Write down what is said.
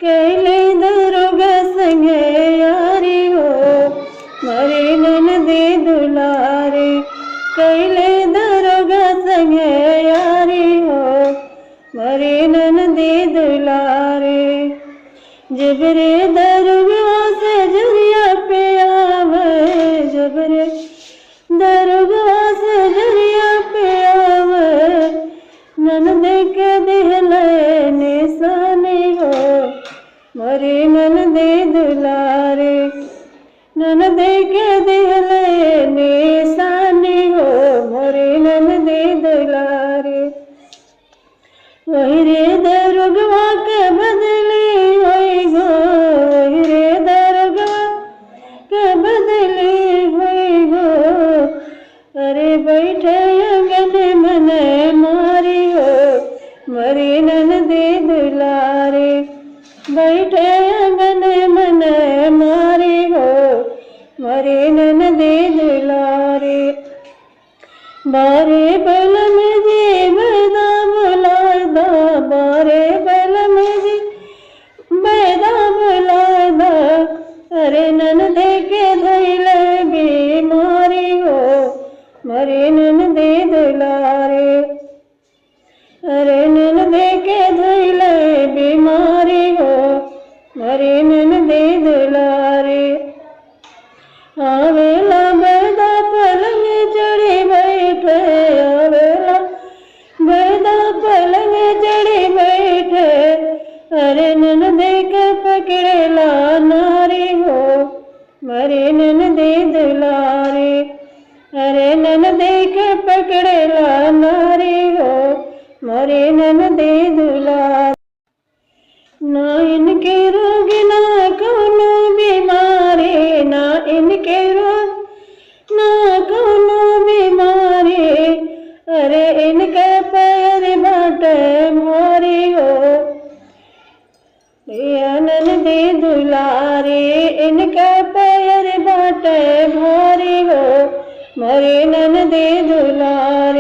कैले दरोगा संगे यारी हो मरे ननदे दुलारे। कैले दरोगा संगे यारी हो मरे ननदे दुलारे। जबरे दरोगा से जरिया पे आवे, जबरे दरोगा से जरिया पे आवे ननदे के दिहले निशानी हो मरे ननदे दुलारे। ननदे के दिहले निशानी हो मरे ननदे दुलारे। वही रे दरोगवा के बदली होई गो, वही रे दरोगवा के बदली होई गो। अरे बैठे अगन मन मारी हो मरे ननदे दुलारे। बैठे अगन मन मारी हो मरे ननदे दुलारे। बारे बल में जी बैदा बुलादा, बारे बल में जी बैदा बुलादा। अरे ननदे के धैले बीमारी हो मरे ननदे दुलारे। अरे ननदे के धैले बीमारी हो मरे ननदे दुलारे। आवेला बैदा पलंग चढ़ी बैठे, आवेला बैदा पलंग चढ़ी बैठे। अरे ननदे के पकड़ेला नारी हो मरे ननदे दुलारे। अरे ननदे के पकड़ेला नारी हो मरे ननदे दुलारे। ना इनके रोग ना कौनो बीमारी, ना इनके रोग ना कौनो बीमारी। अरे इनके पैर बाटे भारी हो या ननदे दुलारे। इनके पैर बाटे भारी हो मरे ननदे दुलारे।